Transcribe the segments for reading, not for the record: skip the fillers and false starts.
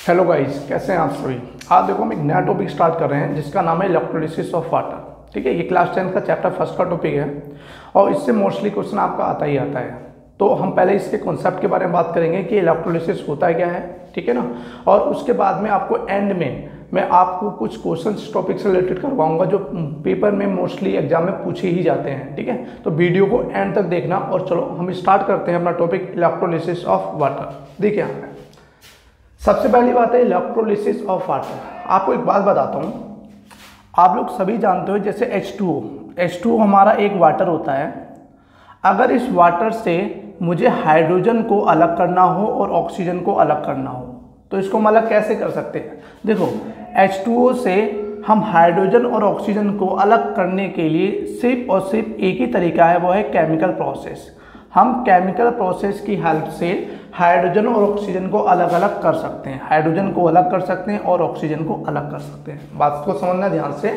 Hello guys, कैसे हैं आप सभी। आज देखो हम एक नया टॉपिक स्टार्ट कर रहे हैं जिसका नाम है इलेक्ट्रोलिसिस ऑफ वाटर। ठीक है, ये क्लास 10 का चैप्टर फर्स्ट का टॉपिक है और इससे मोस्टली क्वेश्चन आपका आता ही आता है। तो हम पहले इसके कॉन्सेप्ट के बारे में बात करेंगे कि इलेक्ट्रोलिसिस होता क्या है, ठीक है ना। और उसके बाद में आपको एंड में मैं आपको कुछ क्वेश्चन टॉपिक से रिलेटेड करवाऊंगा जो पेपर में मोस्टली एग्जाम में पूछे ही जाते हैं। ठीक है, तो वीडियो को एंड तक देखना। और चलो हम स्टार्ट करते हैं अपना टॉपिक इलेक्ट्रोलिसिस ऑफ वाटर। देखिए यहाँ पे सबसे पहली बात है इलेक्ट्रोलिसिस ऑफ वाटर। आपको एक बात बताता हूँ, आप लोग सभी जानते हो जैसे H2O हमारा एक वाटर होता है। अगर इस वाटर से मुझे हाइड्रोजन को अलग करना हो और ऑक्सीजन को अलग करना हो तो इसको हम अलग कैसे कर सकते हैं। देखो H2O से हम हाइड्रोजन और ऑक्सीजन को अलग करने के लिए सिर्फ और सिर्फ एक ही तरीका है, वो है केमिकल प्रोसेस। हम केमिकल प्रोसेस की हेल्प से हाइड्रोजन और ऑक्सीजन को अलग अलग कर सकते हैं, हाइड्रोजन को अलग कर सकते हैं और ऑक्सीजन को अलग कर सकते हैं। बात को समझना ध्यान से।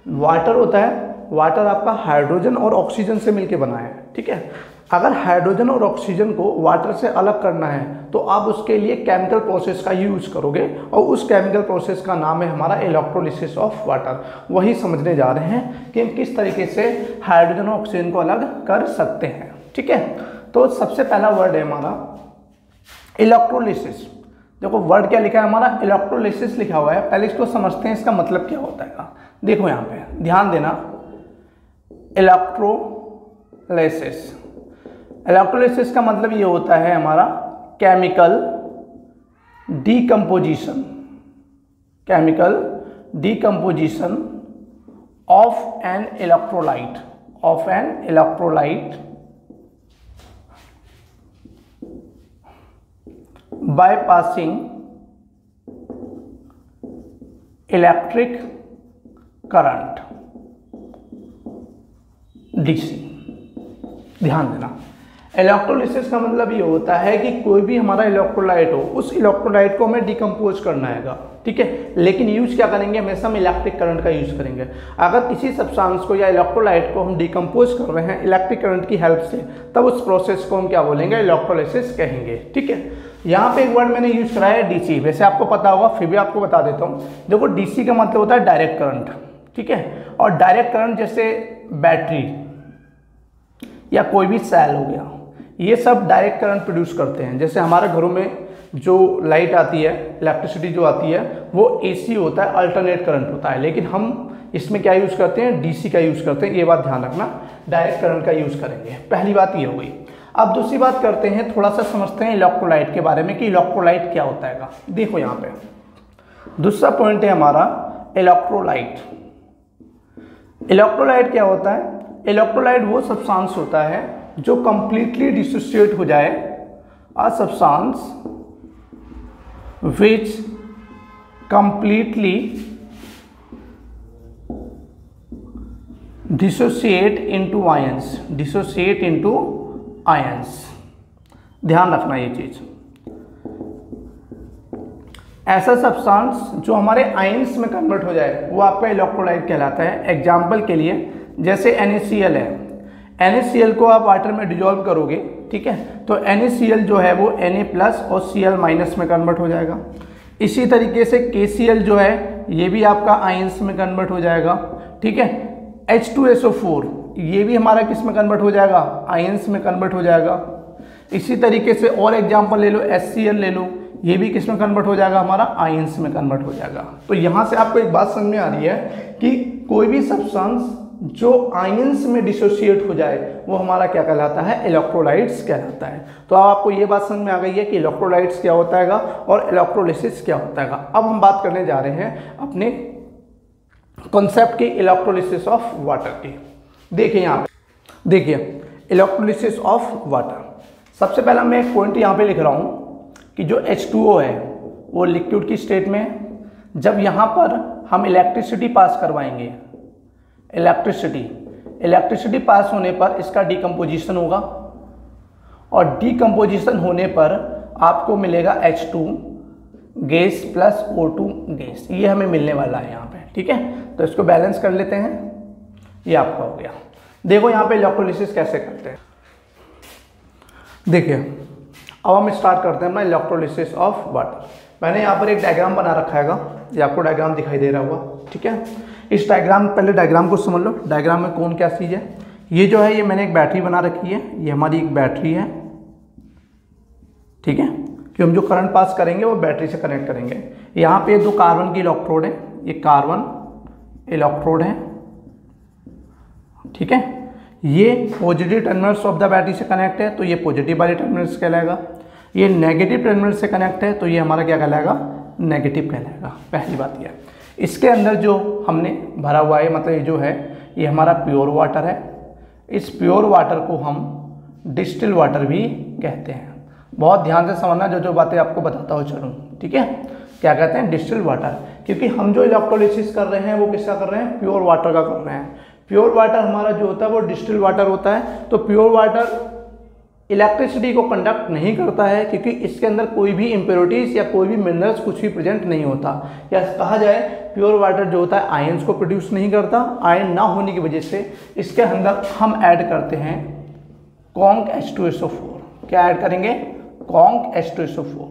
वाटर होता है, वाटर आपका हाइड्रोजन और ऑक्सीजन से मिलकर बना है। ठीक है, अगर हाइड्रोजन और ऑक्सीजन को वाटर से अलग करना है तो आप उसके लिए केमिकल प्रोसेस का यूज करोगे और उस केमिकल प्रोसेस का नाम है हमारा इलेक्ट्रोलिसिस ऑफ वाटर। वही समझने जा रहे हैं कि हम किस तरीके से हाइड्रोजन और ऑक्सीजन को अलग कर सकते हैं। ठीक है, तो सबसे पहला वर्ड है हमारा इलेक्ट्रोलिसिस। देखो वर्ड क्या लिखा है हमारा, इलेक्ट्रोलिसिस लिखा हुआ है। पहले इसको समझते हैं इसका मतलब क्या होता है। देखो यहाँ पे ध्यान देना, इलेक्ट्रोलिसिस। इलेक्ट्रोलिसिस का मतलब ये होता है हमारा chemical decomposition, chemical decomposition of an electrolyte, of an electrolyte by passing electric current DC। ध्यान देना, इलेक्ट्रोलिसिस का मतलब ये होता है कि कोई भी हमारा इलेक्ट्रोलाइट हो, उस इलेक्ट्रोलाइट को हमें डिकम्पोज करना है। ठीक है, लेकिन यूज क्या करेंगे, हमेशा हम इलेक्ट्रिक करंट का यूज करेंगे। अगर किसी सब्सटेंस को या इलेक्ट्रोलाइट को हम डिकम्पोज कर रहे हैं इलेक्ट्रिक करंट की हेल्प से, तब उस प्रोसेस को हम क्या बोलेंगे, इलेक्ट्रोलिसिस कहेंगे। ठीक है, यहाँ पे एक वर्ड मैंने यूज कराया है डीसी। वैसे आपको पता होगा, फिर भी आपको बता देता हूँ। देखो डीसी का मतलब होता है डायरेक्ट करंट। ठीक है, और डायरेक्ट करंट जैसे बैटरी या कोई भी सेल हो गया, ये सब डायरेक्ट करंट प्रोड्यूस करते हैं। जैसे हमारे घरों में जो लाइट आती है, इलेक्ट्रिसिटी जो आती है, वो एसी होता है, अल्टरनेट करंट होता है। लेकिन हम इसमें क्या यूज करते हैं, डीसी का यूज करते हैं। ये बात ध्यान रखना, डायरेक्ट करंट का यूज करेंगे। पहली बात ये हो गई। अब दूसरी बात करते हैं, थोड़ा सा समझते हैं इलेक्ट्रोलाइट के बारे में कि इलेक्ट्रोलाइट क्या होता है। देखो यहाँ पे दूसरा पॉइंट है हमारा इलेक्ट्रोलाइट। इलेक्ट्रोलाइट क्या होता है, इलेक्ट्रोलाइट वो सब्सटेंस होता है जो कंप्लीटली डिसोसिएट हो जाए, a substance which completely dissociate into ions, dissociate into ions. ध्यान रखना ये चीज। ऐसा सब्सटेंस जो हमारे आयंस में कन्वर्ट हो जाए वो आपका इलेक्ट्रोलाइट कहलाता है। एग्जाम्पल के लिए जैसे NaCl है, NaCl को आप वाटर में डिजोल्व करोगे, ठीक है, तो NaCl जो है वो Na+ और Cl- में कन्वर्ट हो जाएगा। इसी तरीके से KCl जो है ये भी आपका आयंस में कन्वर्ट हो जाएगा। ठीक है, H2SO4 ये भी हमारा किस में कन्वर्ट हो जाएगा, आयंस में कन्वर्ट हो जाएगा। इसी तरीके से और एग्जांपल ले लो, HCl ले लो, ये भी किस में कन्वर्ट हो जाएगा, हमारा आयंस में कन्वर्ट हो जाएगा। तो यहाँ से आपको एक बात समझ में आ रही है कि कोई भी सब्सटेंस जो आयंस में डिसोसिएट हो जाए वो हमारा क्या कहलाता है, इलेक्ट्रोलाइट्स कहलाता है। तो अब आपको ये बात समझ में आ गई है कि इलेक्ट्रोलाइट्स क्या होता है और इलेक्ट्रोलिसिस क्या होता है। अब हम बात करने जा रहे हैं अपने कॉन्सेप्ट की, इलेक्ट्रोलिसिस ऑफ वाटर की। देखिए यहाँ पे, देखिए इलेक्ट्रोलिसिस ऑफ वाटर। सबसे पहला मैं एक पॉइंट यहाँ पे लिख रहा हूँ कि जो H2O है वो लिक्विड की स्टेट में है। जब यहाँ पर हम इलेक्ट्रिसिटी पास करवाएंगे, इलेक्ट्रिसिटी पास होने पर इसका डिकम्पोजिशन होगा और डिकम्पोजिशन होने पर आपको मिलेगा H2 gas plus O2 gas. ये हमें मिलने वाला है यहाँ पे। ठीक है, तो इसको बैलेंस कर लेते हैं, ये आपका हो गया। देखो यहाँ पे इलेक्ट्रोलिसिस कैसे करते हैं। देखिए अब हम स्टार्ट करते हैं अपना इलेक्ट्रोलिसिस ऑफ वाटर। मैंने यहाँ पर एक डायग्राम बना रखा हैगा, ये आपको डायग्राम दिखाई दे रहा होगा, ठीक है। इस डायग्राम, पहले डायग्राम को समझ लो, डायग्राम में कौन क्या चीज़ है। ये जो है, ये मैंने एक बैटरी बना रखी है, ये हमारी एक बैटरी है, ठीक है, कि हम जो करंट पास करेंगे वो बैटरी से कनेक्ट करेंगे। यहाँ पे 2 कार्बन की इलेक्ट्रोड है, ये कार्बन इलेक्ट्रोड है, ठीक है। ये positive terminals of the battery से कनेक्ट है, तो ये पॉजिटिव वाले टर्मिनल्स कहलाएगा। ये नेगेटिव टर्मिनल से कनेक्ट है, तो ये हमारा क्या कहलाएगा, नेगेटिव कहलाएगा। पहली बात ये, इसके अंदर जो हमने भरा हुआ है, मतलब ये जो है, ये हमारा प्योर वाटर है। इस प्योर वाटर को हम डिस्टिल वाटर भी कहते हैं। बहुत ध्यान से समझना, जो बातें आपको बताता हो चलूँ, ठीक है। क्या कहते हैं, डिस्टिल वाटर, क्योंकि हम जो इलेक्ट्रोलिसिस कर रहे हैं वो किसका कर रहे हैं, प्योर वाटर का कर रहे हैं। प्योर वाटर हमारा जो होता है वो डिस्टिल वाटर होता है। तो प्योर वाटर इलेक्ट्रिसिटी को कंडक्ट नहीं करता है, क्योंकि इसके अंदर कोई भी इम्प्योरिटीज या कोई भी मिनरल्स कुछ भी प्रेजेंट नहीं होता। या कहा जाए प्योर वाटर जो होता है आयंस को प्रोड्यूस नहीं करता। आयन ना होने की वजह से इसके अंदर हम ऐड करते हैं कॉन्क H2SO4। क्या ऐड करेंगे, कॉन्क H2SO4,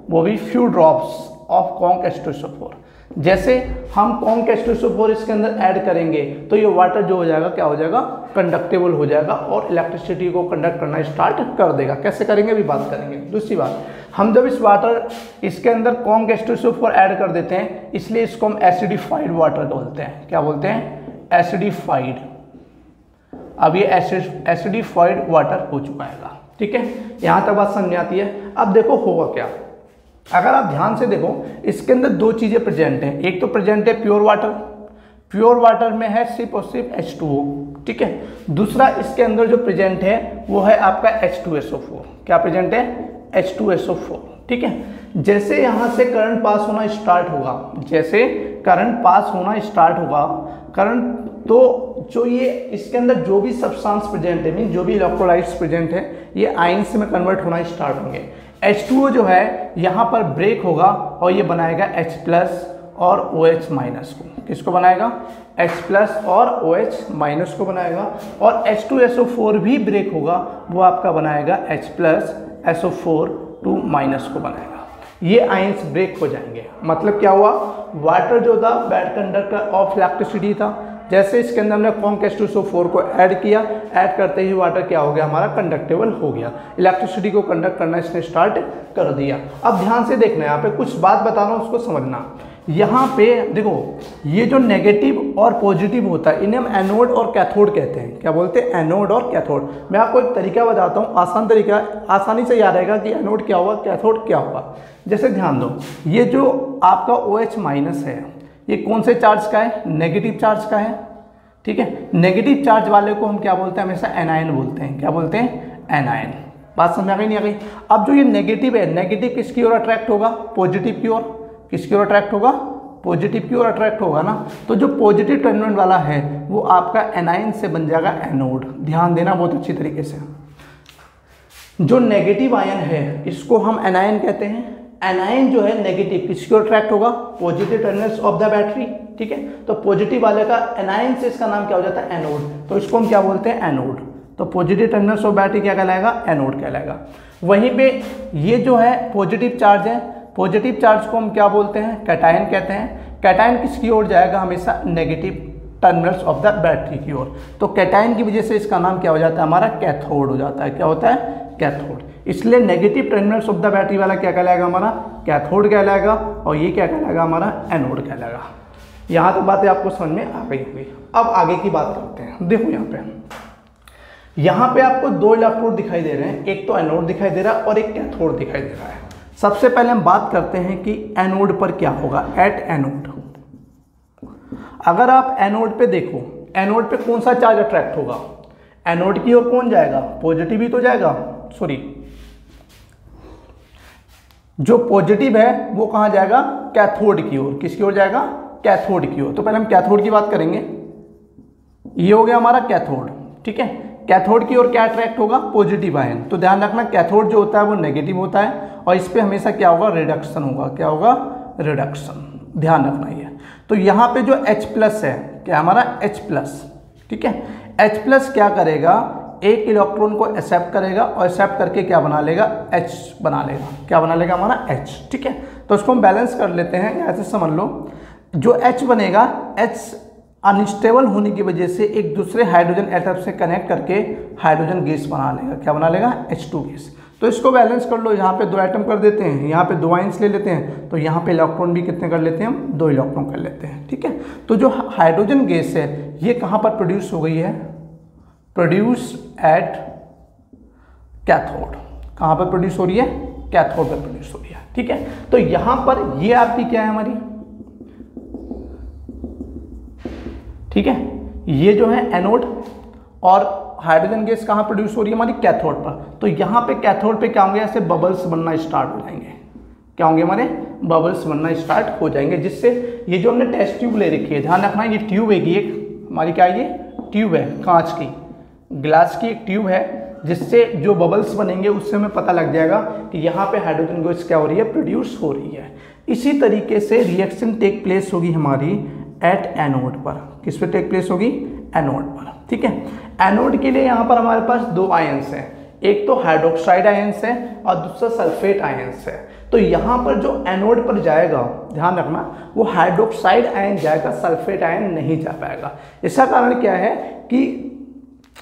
वो भी few drops of conc H2SO4। जैसे हम कॉन्क H2SO4 इसके अंदर ऐड करेंगे तो ये वाटर जो हो जाएगा, क्या हो जाएगा, कंडक्टेबल हो जाएगा और इलेक्ट्रिसिटी को कंडक्ट करना स्टार्ट कर देगा। कैसे करेंगे अभी बात करेंगे। दूसरी बात, हम जब इस वाटर इसके अंदर कॉन्क H2SO4 ऐड कर देते हैं, इसलिए इसको हम एसिडिफाइड वाटर बोलते हैं। क्या बोलते हैं, एसिडिफाइड। अब ये एसिडिफाइड वाटर हो चुका है, ठीक है। यहाँ तक बात समझ में आती है। अब देखो होगा क्या, अगर आप ध्यान से देखो, इसके अंदर 2 चीज़ें प्रेजेंट हैं। एक तो प्रेजेंट है प्योर वाटर, प्योर वाटर में है सिर्फ और सिर्फ H2O, ठीक है। दूसरा इसके अंदर जो प्रेजेंट है वो है आपका H2SO4। क्या प्रेजेंट है, H2SO4, ठीक है। जैसे यहाँ से करंट पास होना स्टार्ट होगा, जैसे करंट पास होना स्टार्ट होगा, करंट, तो जो ये इसके अंदर जो भी सब्सटेंस प्रेजेंट है, मीन जो भी इलेक्ट्रोलाइट्स प्रेजेंट है, ये आयंस में कन्वर्ट होना स्टार्ट होंगे। H2O जो है यहाँ पर ब्रेक होगा और ये बनाएगा H+ और OH- को। किसको बनाएगा, H+ और OH- को बनाएगा। और H2SO4 भी ब्रेक होगा, वो आपका बनाएगा H+ SO4 2- को बनाएगा। ये आयंस ब्रेक हो जाएंगे। मतलब क्या हुआ, वाटर जो था बैड कंडक्टर ऑफ इलेक्ट्रिसिटी था। जैसे इसके अंदर हमने कॉन्क H2SO4 को ऐड किया, ऐड करते ही वाटर क्या हो गया, हमारा कंडक्टेबल हो गया। इलेक्ट्रिसिटी को कंडक्ट करना इसने स्टार्ट कर दिया। अब ध्यान से देखना, यहाँ पे कुछ बात बता रहा हूँ, उसको समझना। यहाँ पे देखो, ये जो नेगेटिव और पॉजिटिव होता है, इन्हें हम एनोड और कैथोड कहते हैं। क्या बोलते हैं, एनोड और कैथोड। मैं आपको एक तरीका बताता हूँ, आसान तरीका, आसानी से याद रहेगा कि एनोड क्या होगा, कैथोड क्या होगा। जैसे ध्यान दो, ये जो आपका OH- है, ये कौन से चार्ज का है, नेगेटिव चार्ज का है, ठीक है। नेगेटिव चार्ज वाले को हम क्या बोलते हैं, हमेशा एनायन बोलते हैं। क्या बोलते हैं, एनायन। बात समझ आ गई, नहीं आ गई। अब जो ये नेगेटिव है, नेगेटिव किसकी ओर अट्रैक्ट होगा, पॉजिटिव की ओर। किसकी ओर अट्रैक्ट होगा, पॉजिटिव की ओर अट्रैक्ट होगा ना। तो जो पॉजिटिव टर्मिनल वाला है वो आपका एनायन से बन जाएगा एनोड। ध्यान देना बहुत अच्छी तरीके से। जो नेगेटिव आयन है इसको हम एनायन कहते हैं। एनायन जो है नेगेटिव, किसकी ओर अट्रैक्ट होगा, positive terminals of the battery, ठीक है। तो पॉजिटिव वाले का एनायन से इसका नाम क्या हो जाता है, एनोड। तो इसको हम क्या बोलते हैं, एनोड। तो पॉजिटिव टर्मिनल्स ऑफ बैटरी क्या कहलाएगा, एनोड कहलाएगा। वहीं पे ये जो है पॉजिटिव चार्ज है, पॉजिटिव चार्ज को हम क्या बोलते हैं, कैटायन कहते हैं। कैटायन किसकी ओर जाएगा, हमेशा negative terminals of the battery की ओर। तो कैटायन की वजह से इसका नाम क्या हो जाता है, हमारा कैथोड हो जाता है। क्या होता है, कैथोड। इसलिए negative terminals of the battery वाला क्या कहलाएगा, हमारा कैथोड कहलाएगा, और ये क्या कहलाएगा, हमारा एनोड कहलाएगा। यहाँ तक बातें आपको समझ में आ गई होगी। अब आगे की बात करते हैं। देखो यहाँ पे आपको 2 इलेक्ट्रोड दिखाई दे रहे हैं, एक तो एनोड दिखाई दे रहा है और एक कैथोड दिखाई दे रहा है। सबसे पहले हम बात करते हैं कि एनोड पर क्या होगा, एट एनोड। अगर आप एनोड पे देखो, एनोड पे कौन सा चार्ज अट्रैक्ट होगा, एनोड की ओर कौन जाएगा, पॉजिटिव ही तो जाएगा। सॉरी, जो पॉजिटिव है वो कहाँ जाएगा, कैथोड की ओर। किसकी ओर जाएगा, कैथोड की ओर। तो पहले हम कैथोड की बात करेंगे। ये हो गया हमारा कैथोड, ठीक है। कैथोड की ओर क्या अट्रैक्ट होगा, पॉजिटिव आयन। तो ध्यान रखना, कैथोड जो होता है वो नेगेटिव होता है और इस पे हमेशा क्या होगा, रिडक्शन होगा। क्या होगा, रिडक्शन। ध्यान रखना ये। तो यहाँ पे जो H+ है, क्या हमारा H+, ठीक है। H+ क्या करेगा, एक इलेक्ट्रॉन को एक्सेप्ट करेगा और एक्सेप्ट करके क्या बना लेगा, H बना लेगा। क्या बना लेगा हमारा, H। ठीक है, तो उसको हम बैलेंस कर लेते हैं। ऐसे समझ लो, जो H बनेगा, H अनस्टेबल होने की वजह से एक दूसरे हाइड्रोजन एटम से कनेक्ट करके हाइड्रोजन गैस बना लेगा। क्या बना लेगा, H2 गैस। तो इसको बैलेंस कर लो, यहाँ पे 2 एटम कर देते हैं, यहाँ पे 2 आयंस ले लेते हैं, तो यहाँ पे इलेक्ट्रॉन भी कितने कर लेते हैं हम, 2 इलेक्ट्रॉन कर लेते हैं। ठीक है, तो जो हाइड्रोजन गैस है ये कहाँ पर प्रोड्यूस हो गई है, प्रोड्यूस एट कैथोड। कहाँ पर प्रोड्यूस हो रही है, कैथोड पर प्रोड्यूस हो रही है। ठीक है, तो यहाँ पर ये आपकी क्या है हमारी, ठीक है, ये जो है एनोड, और हाइड्रोजन गैस कहाँ प्रोड्यूस हो रही है हमारी, कैथोड पर। तो यहाँ पे कैथोड पे क्या होंगे, ऐसे बबल्स बनना स्टार्ट हो जाएंगे। क्या होंगे हमारे, बबल्स बनना स्टार्ट हो जाएंगे, जिससे ये जो हमने टेस्ट ट्यूब ले रखी है, ध्यान रखना ये ट्यूब है, एक हमारी क्या है, ये ट्यूब है, कांच की, ग्लास की एक ट्यूब है, जिससे जो बबल्स बनेंगे उससे हमें पता लग जाएगा कि यहाँ पे हाइड्रोजन गैस क्या हो रही है, प्रोड्यूस हो रही है। इसी तरीके से रिएक्शन टेक प्लेस होगी हमारी एट एनोड पर। किस पे टेक प्लेस होगी, एनोड पर। ठीक है, एनोड के लिए यहाँ पर हमारे पास 2 आयंस हैं, एक तो हाइड्रोक्साइड आयंस है और दूसरा सल्फेट आयंस है। तो यहाँ पर जो एनोड पर जाएगा, ध्यान रखना, वो हाइड्रोक्साइड आयन जाएगा, सल्फेट आयन नहीं जा पाएगा। इसका कारण क्या है कि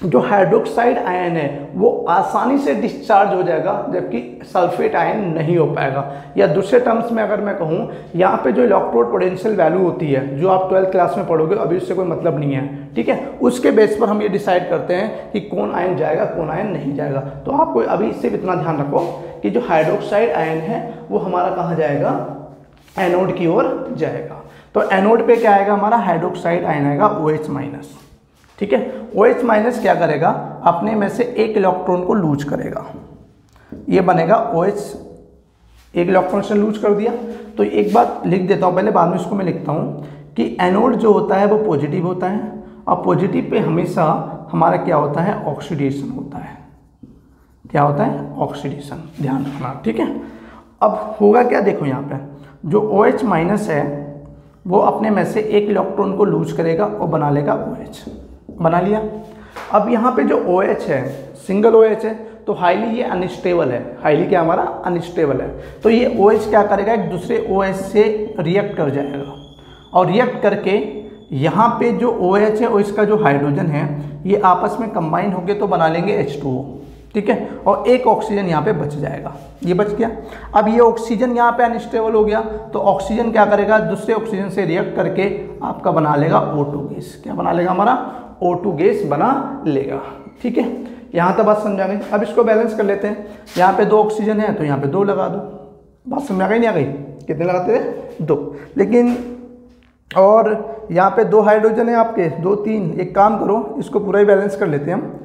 जो हाइड्रोक्साइड आयन है वो आसानी से डिस्चार्ज हो जाएगा, जबकि सल्फेट आयन नहीं हो पाएगा। या दूसरे टर्म्स में अगर मैं कहूँ, यहाँ पे जो इलेक्ट्रोड पोटेंशियल वैल्यू होती है, जो आप 12th क्लास में पढ़ोगे, अभी उससे कोई मतलब नहीं है। ठीक है, उसके बेस पर हम ये डिसाइड करते हैं कि कौन आयन जाएगा, कौन आयन नहीं जाएगा। तो आपको अभी इससे इतना ध्यान रखो कि जो हाइड्रोक्साइड आयन है वो हमारा कहाँ जाएगा, एनोड की ओर जाएगा। तो एनोड पे क्या आएगा हमारा, हाइड्रोक्साइड आयन आएगा OH-। ठीक है, OH- क्या करेगा, अपने में से एक इलेक्ट्रॉन को लूज करेगा, ये बनेगा OH, एक इलेक्ट्रॉन से लूज कर दिया। तो एक बात लिख देता हूँ पहले, बाद में इसको मैं लिखता हूँ कि एनोड जो होता है वो पॉजिटिव होता है, और पॉजिटिव पे हमेशा हमारा क्या होता है, ऑक्सीडेशन होता है। क्या होता है, ऑक्सीडेशन, ध्यान रखना। ठीक है, अब होगा क्या, देखो यहाँ पे जो OH- है वो अपने में से एक इलेक्ट्रॉन को लूज करेगा और बना लेगा OH, बना लिया। अब यहाँ पे जो OH है, सिंगल OH है, तो हाईली ये अनस्टेबल है, हाईली क्या हमारा, अनस्टेबल है। तो ये OH क्या करेगा, एक दूसरे OH से रिएक्ट कर जाएगा, और रिएक्ट करके यहाँ पे जो OH है और इसका जो हाइड्रोजन है ये आपस में कंबाइन होके तो बना लेंगे H2O। ठीक है, और एक ऑक्सीजन यहाँ पे बच जाएगा, ये बच गया। अब ये ऑक्सीजन यहाँ पे अनस्टेबल हो गया, तो ऑक्सीजन क्या करेगा, दूसरे ऑक्सीजन से रिएक्ट करके आपका बना लेगा O2 गैस। क्या बना लेगा हमारा, O2 गैस बना लेगा। ठीक है, यहाँ तक बात समझा गई। अब इसको बैलेंस कर लेते हैं, यहाँ पे 2 ऑक्सीजन है तो यहाँ पे 2 लगा दो। बात समझ गई नहीं आ गई, कितने लगाते थे, 2। लेकिन और यहाँ पे 2 हाइड्रोजन है आपके, 2 3, एक काम करो इसको पूरा ही बैलेंस कर लेते हैं हम।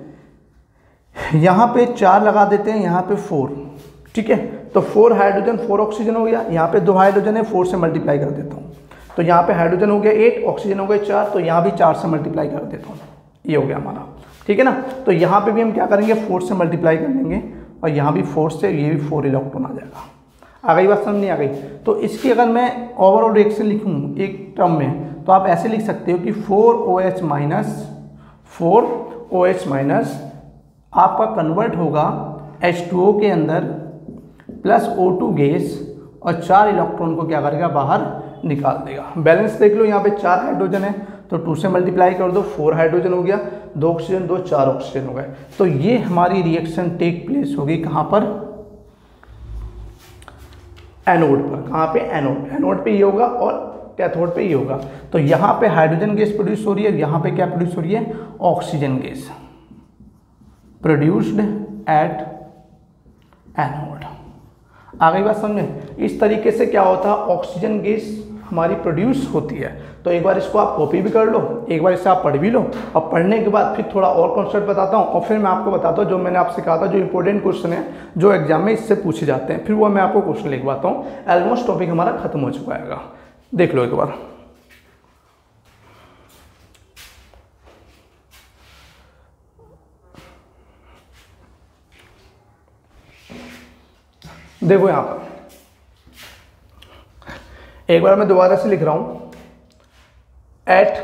यहाँ पे 4 लगा देते हैं, यहाँ पे 4। ठीक है, तो 4 हाइड्रोजन 4 ऑक्सीजन हो गया, यहाँ पे 2 हाइड्रोजन है, 4 से मल्टीप्लाई कर देता हूँ, तो यहाँ पे हाइड्रोजन हो गया 8, ऑक्सीजन हो गए 4, तो यहाँ भी 4 से मल्टीप्लाई कर देता हूँ, ये हो गया हमारा। ठीक है ना, तो यहाँ पे भी हम क्या करेंगे, 4 से मल्टीप्लाई कर लेंगे, और यहाँ भी 4 से, ये भी 4 इलेक्ट्रॉन आ जाएगा। आ गई बात, समझ नहीं आ गई? तो इसकी अगर मैं ओवरऑल रिएक्शन लिखूँ एक टर्म में, तो आप ऐसे लिख सकते हो कि 4OH- आपका कन्वर्ट होगा H2O के अंदर प्लस O2 गैस, और 4 इलेक्ट्रॉन को क्या करेगा, बाहर निकाल देगा। बैलेंस देख लो, यहाँ पे 4 हाइड्रोजन है तो 2 से मल्टीप्लाई कर दो, 4 हाइड्रोजन हो गया, 2 ऑक्सीजन 2, 4 ऑक्सीजन हो गए। तो ये हमारी रिएक्शन टेक प्लेस होगी कहाँ पर, एनोड पर। कहाँ पे, एनोड पे ये होगा और कैथोड पे ये होगा। तो यहाँ पे हाइड्रोजन गैस प्रोड्यूस हो रही है, यहाँ पे क्या प्रोड्यूस हो रही है, oxygen gas produced at anode. आ गई बात समझ? इस तरीके से क्या होता है, ऑक्सीजन गैस हमारी प्रोड्यूस होती है। तो एक बार इसको आप कॉपी भी कर लो, एक बार इसे आप पढ़ भी लो, और पढ़ने के बाद फिर थोड़ा और कॉन्सेप्ट बताता हूँ, और फिर मैं आपको बताता हूँ जो मैंने आपसे कहा था, जो इंपॉर्टेंट क्वेश्चन है जो एग्जाम में इससे पूछे जाते हैं, फिर वो मैं आपको क्वेश्चन लिखवाता हूँ। ऑलमोस्ट टॉपिक हमारा खत्म हो चुका है, देख लो एक बार। देखो यहाँ पर एक बार मैं दोबारा से लिख रहा हूं, एट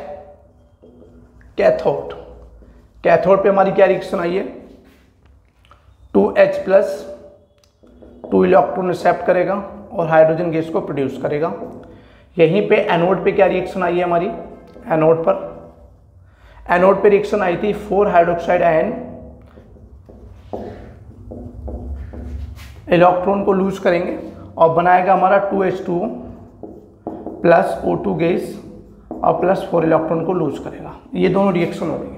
कैथोड। कैथोड पे हमारी क्या रिएक्शन आई है, 2H प्लस 2 इलेक्ट्रॉन एक्सेप्ट करेगा और हाइड्रोजन गैस को प्रोड्यूस करेगा। यहीं पे एनोड पे क्या रिएक्शन आई है हमारी, एनोड पे रिएक्शन आई थी 4 हाइड्रोक्साइड आयन इलेक्ट्रॉन को लूज करेंगे और बनाएगा हमारा 2H2O प्लस O2 गैस और प्लस 4 इलेक्ट्रॉन को लूज करेगा। ये दोनों रिएक्शन हो गई।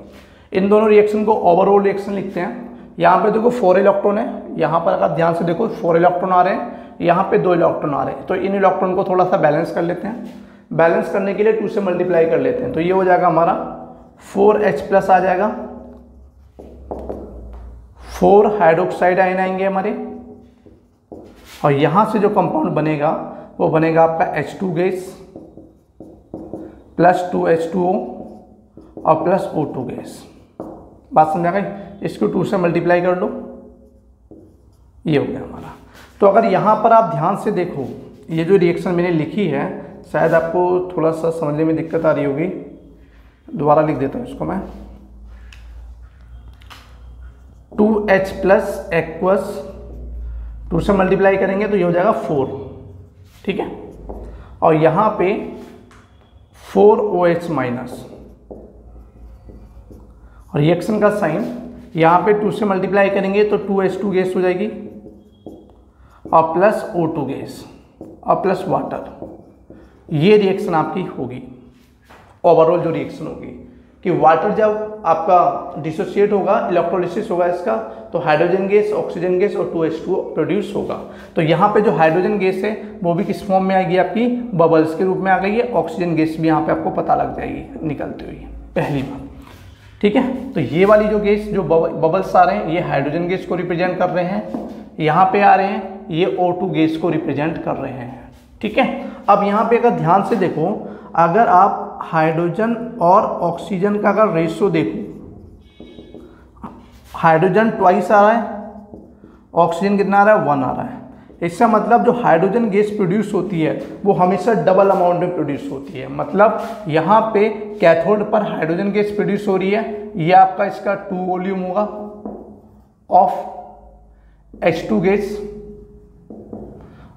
इन दोनों रिएक्शन को ओवरऑल रिएक्शन लिखते हैं। यहाँ पे देखो 4 इलेक्ट्रॉन है, यहाँ पर अगर ध्यान से देखो 4 इलेक्ट्रॉन आ रहे हैं, यहाँ पे 2 इलेक्ट्रॉन आ रहे हैं, तो इन इलेक्ट्रॉन को थोड़ा सा बैलेंस कर लेते हैं। बैलेंस करने के लिए 2 से मल्टीप्लाई कर लेते हैं, तो ये हो जाएगा हमारा 4H प्लस आ जाएगा, 4 हाइड्रोक्साइड आयन आएंगे हमारे, और यहाँ से जो कंपाउंड बनेगा वो बनेगा आपका H2 गैस प्लस 2H2O और प्लस O2 गैस। बात समझा गई? इसको 2 से मल्टीप्लाई कर लो, ये हो गया हमारा। तो अगर यहाँ पर आप ध्यान से देखो, ये जो रिएक्शन मैंने लिखी है शायद आपको थोड़ा सा समझने में दिक्कत आ रही होगी, दोबारा लिख देता हूँ इसको मैं। 2H प्लस एक्वस 2 से मल्टीप्लाई करेंगे तो ये हो जाएगा 4, ठीक है, और यहाँ पे 4OH माइनस, और रिएक्शन का साइन यहाँ पे 2 से मल्टीप्लाई करेंगे तो 2H2 गैस हो जाएगी और प्लस O2 गैस और प्लस वाटर। ये रिएक्शन आपकी होगी, ओवरऑल जो रिएक्शन होगी कि वाटर जब आपका डिसोसिएट होगा, इलेक्ट्रोलिसिस होगा इसका, तो हाइड्रोजन गैस, ऑक्सीजन गैस और 2H2O प्रोड्यूस होगा। तो यहाँ पे जो हाइड्रोजन गैस है वो भी किस फॉर्म में आएगी, आपकी बबल्स के रूप में आ गई है। ऑक्सीजन गैस भी यहाँ पे आपको पता लग जाएगी निकलती हुई, पहली बार, ठीक है। तो ये वाली जो गैस, जो बबल्स आ रहे हैं, ये हाइड्रोजन गैस को रिप्रेजेंट कर रहे हैं, यहाँ पे आ रहे हैं ये O2 गैस को रिप्रेजेंट कर रहे हैं, ठीक है। अब यहाँ पे अगर ध्यान से देखो, अगर आप हाइड्रोजन और ऑक्सीजन का अगर रेशियो देखो, हाइड्रोजन ट्वाइस आ रहा है, ऑक्सीजन कितना आ रहा है, 1 आ रहा है। इसका मतलब जो हाइड्रोजन गैस प्रोड्यूस होती है वो हमेशा डबल अमाउंट में प्रोड्यूस होती है। मतलब यहाँ पे कैथोड पर हाइड्रोजन गैस प्रोड्यूस हो रही है, ये आपका इसका 2 वॉल्यूम होगा ऑफ H2 गैस,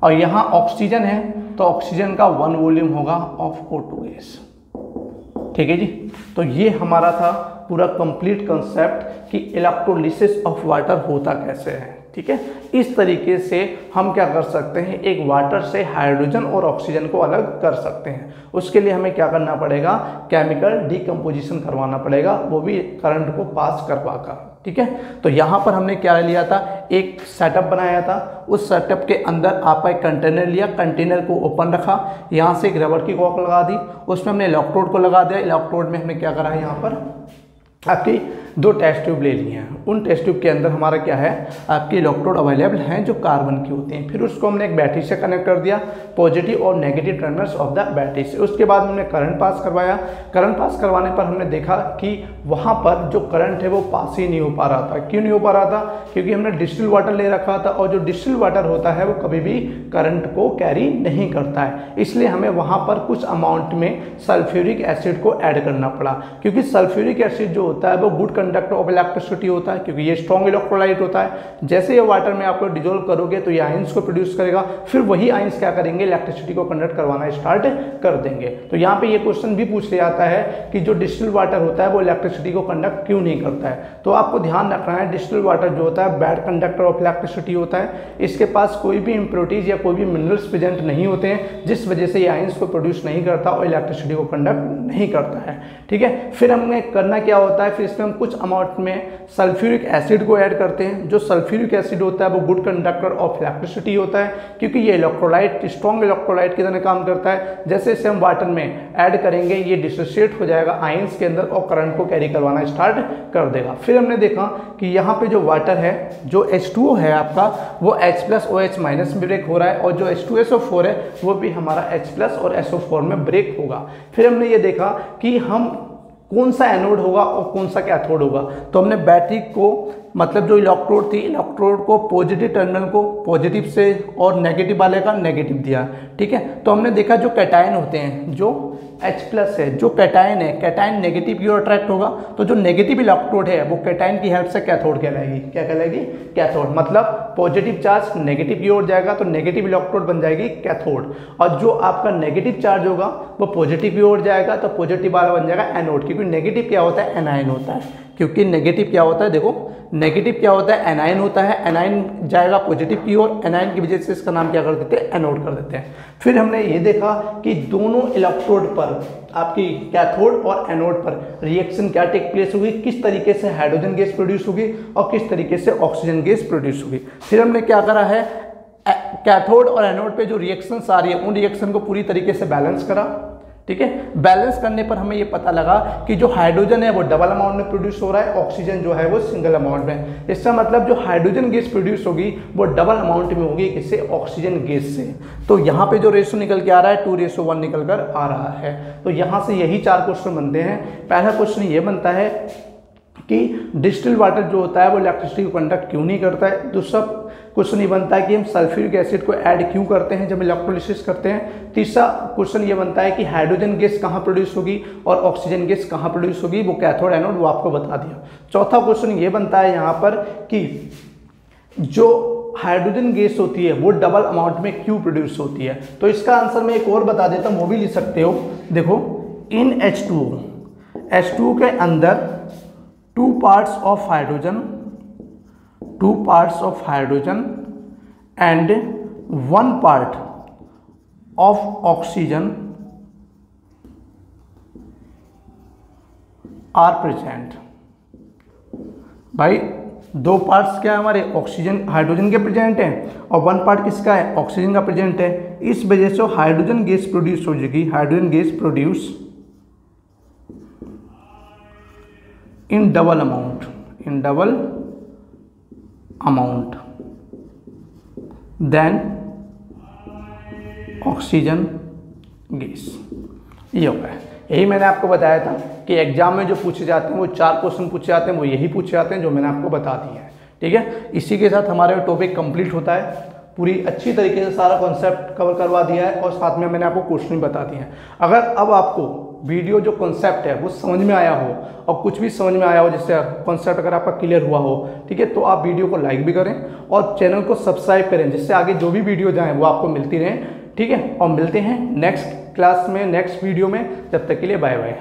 और यहाँ ऑक्सीजन है तो ऑक्सीजन का 1 वॉल्यूम होगा ऑफ O2 गैस, ठीक है जी। तो ये हमारा था पूरा कंप्लीट कंसेप्ट कि इलेक्ट्रोलिसिस ऑफ वाटर होता कैसे है, ठीक है। इस तरीके से हम क्या कर सकते हैं, एक वाटर से हाइड्रोजन और ऑक्सीजन को अलग कर सकते हैं। उसके लिए हमें क्या करना पड़ेगा, केमिकल डिकम्पोजिशन करवाना पड़ेगा, वो भी करंट को पास करवा कर, ठीक है। तो यहाँ पर हमने क्या लिया था, एक सेटअप बनाया था, उस सेटअप के अंदर आपका एक कंटेनर लिया, कंटेनर को ओपन रखा, यहाँ से एक रबर की कॉक लगा दी, उसमें हमने इलेक्ट्रोड को लगा दिया। इलेक्ट्रोड में हमने क्या करा है, यहाँ पर आपकी 2 टेस्ट ट्यूब ले लिए हैं। उन टेस्ट ट्यूब के अंदर हमारा क्या है, आपके इलेक्ट्रोड अवेलेबल हैं जो कार्बन की होती हैं। फिर उसको हमने एक बैटरी से कनेक्ट कर दिया, पॉजिटिव और negative terminals of the battery से। उसके बाद हमने करंट पास करवाया। करंट पास करवाने पर हमने देखा कि वहाँ पर जो करंट है वो पास ही नहीं हो पा रहा था। क्यों नहीं हो पा रहा था, क्योंकि हमने डिस्टिल वाटर ले रखा था, और जो डिस्टिल वाटर होता है वो कभी भी करंट को कैरी नहीं करता है। इसलिए हमें वहाँ पर कुछ अमाउंट में सल्फ्यूरिक एसिड को ऐड करना पड़ा, क्योंकि सल्फ्यूरिक एसिड जो होता है वो गुड कंडक्टर ऑफ इलेक्ट्रिसिटी होता है, क्योंकि ये स्ट्रॉन्ग इलेक्ट्रोलाइट होता है। जैसे ये वाटर में आपको डिजोल्व करोगे तो ये आयंस को प्रोड्यूस करेगा, फिर वही आयंस क्या करेंगे, इलेक्ट्रिसिटी को कंडक्ट करवाना स्टार्ट कर देंगे। तो यहाँ पे ये क्वेश्चन भी पूछ लिया जाता है कि जो डिस्टिल वाटर होता है वो इलेक्ट्रिसिटी को कंडक्ट क्यों नहीं करता है। तो आपको ध्यान रखना है, डिस्टिल वाटर जो होता है बैड कंडक्टर ऑफ इलेक्ट्रिसिटी होता है। इसके पास कोई भी इम्प्योरिटीज या कोई भी मिनरल्स प्रेजेंट नहीं होते हैं, जिस वजह से ये आयंस को प्रोड्यूस नहीं करता और इलेक्ट्रिसिटी को कंडक्ट नहीं करता है, ठीक है। फिर हमें करना क्या होता है, फिर इसमें हम कुछ अमाउंट में सल्फ्यूरिक एसिड को ऐड करते हैं। जो सल्फ्यूरिक एसिड होता है वो गुड कंडक्टर ऑफ इलेक्ट्रिसिटी होता है, क्योंकि ये इलेक्ट्रोलाइट स्ट्रॉन्ग इलेक्ट्रोलाइट की तरह काम करता है। जैसे इसे हम वाटर में ऐड करेंगे ये डिसोसिएट हो जाएगा आयंस के अंदर और करंट को कैरी करवाना स्टार्ट कर देगा। फिर हमने देखा कि यहाँ पे जो वाटर है, जो H2O है आपका, वो H प्लस OH माइनस में ब्रेक हो रहा है, और जो H2SO4 है वो भी हमारा H प्लस और SO4 में ब्रेक होगा। फिर हमने ये देखा कि हम कौन सा एनोड होगा और कौन सा कैथोड होगा। तो हमने बैटरी को मतलब जो इलेक्ट्रोड थी, इलेक्ट्रोड को पॉजिटिव टर्मिनल को पॉजिटिव से और नेगेटिव वाले का नेगेटिव दिया, ठीक है। तो हमने देखा जो कैटायन होते हैं, जो H+ है, जो कैटायन है, कैटायन नेगेटिव की ओर अट्रैक्ट होगा, तो जो नेगेटिव इलेक्ट्रोड है वो कैटायन की हेल्प से कैथोड कहलाएगी। क्या कहलाएगी? कैथोड। मतलब पॉजिटिव चार्ज नेगेटिव की ओर जाएगा तो नेगेटिव इलेक्ट्रोड बन जाएगी कैथोड, और जो आपका नेगेटिव चार्ज होगा वो पॉजिटिव की ओर जाएगा तो पॉजिटिव वाला बन जाएगा एनोड। क्योंकि नेगेटिव क्या होता है? एनायन होता है। क्योंकि नेगेटिव क्या होता है? देखो नेगेटिव क्या होता है? एनायन होता है। एनायन जाएगा पॉजिटिव की ओर, एनायन की वजह से इसका नाम क्या कर देते हैं? एनोड कर देते हैं। फिर हमने ये देखा कि दोनों इलेक्ट्रोड पर, आपकी कैथोड और एनोड पर रिएक्शन क्या टेक प्लेस होगी, किस तरीके से हाइड्रोजन गैस प्रोड्यूस होगी और किस तरीके से ऑक्सीजन गैस प्रोड्यूस होगी। फिर हमने क्या करा है, कैथोड और एनोड पे जो रिएक्शंस आ रही है उन रिएक्शन को पूरी तरीके से बैलेंस करा, ठीक है। बैलेंस करने पर हमें ये पता लगा कि जो हाइड्रोजन है वो डबल अमाउंट में प्रोड्यूस हो रहा है, ऑक्सीजन जो है वो सिंगल अमाउंट में। इसका मतलब जो हाइड्रोजन गैस प्रोड्यूस होगी वो डबल अमाउंट में होगी किससे? ऑक्सीजन गैस से। तो यहाँ पे जो रेशो निकल के आ रहा है 2:1 निकल कर आ रहा है। तो यहाँ से यही 4 क्वेश्चन बनते हैं। पहला क्वेश्चन ये बनता है कि डिस्टिल्ड वाटर जो होता है वो इलेक्ट्रिसिटी को कंडक्ट क्यों नहीं करता है। दूसरा क्वेश्चन ये बनता है कि हम सल्फ्यूरिक एसिड को ऐड क्यों करते हैं जब इलेक्ट्रोलिसिस करते हैं। तीसरा क्वेश्चन ये बनता है कि हाइड्रोजन गैस कहाँ प्रोड्यूस होगी और ऑक्सीजन गैस कहाँ प्रोड्यूस होगी, वो कैथोड एनोड वो आपको बता दिया। चौथा क्वेश्चन ये बनता है यहाँ पर कि जो हाइड्रोजन गैस होती है वो डबल अमाउंट में क्यों प्रोड्यूस होती है। तो इसका आंसर मैं एक और बता देता हूँ, वो भी लिख सकते हो। देखो इन H2O के अंदर 2 parts of hydrogen and 1 part of oxygen are present। भाई 2 पार्ट्स क्या है हमारे? ऑक्सीजन हाइड्रोजन के प्रेजेंट है और 1 पार्ट किसका है? ऑक्सीजन का प्रेजेंट है। इस वजह से हाइड्रोजन गैस प्रोड्यूस हो जाएगी, hydrogen gas produce in double amount than oxygen gas. ये हो गया। यही मैंने आपको बताया था कि एग्जाम में जो पूछे जाते हैं वो 4 क्वेश्चन पूछे जाते हैं, वो यही पूछे जाते हैं जो मैंने आपको बता दिया है, ठीक है। इसी के साथ हमारा टॉपिक कंप्लीट होता है। पूरी अच्छी तरीके से सारा कॉन्सेप्ट कवर करवा दिया है और साथ में मैंने आपको क्वेश्चन भी बता दिए हैं। अगर अब आपको वीडियो जो कॉन्सेप्ट है वो समझ में आया हो और कुछ भी समझ में आया हो, जिससे कॉन्सेप्ट अगर आपका क्लियर हुआ हो, ठीक है, तो आप वीडियो को लाइक भी करें और चैनल को सब्सक्राइब करें, जिससे आगे जो भी वीडियो जाएँ वो आपको मिलती रहें, ठीक है। और मिलते हैं नेक्स्ट क्लास में, नेक्स्ट वीडियो में। जब तक के लिए बाय बाय।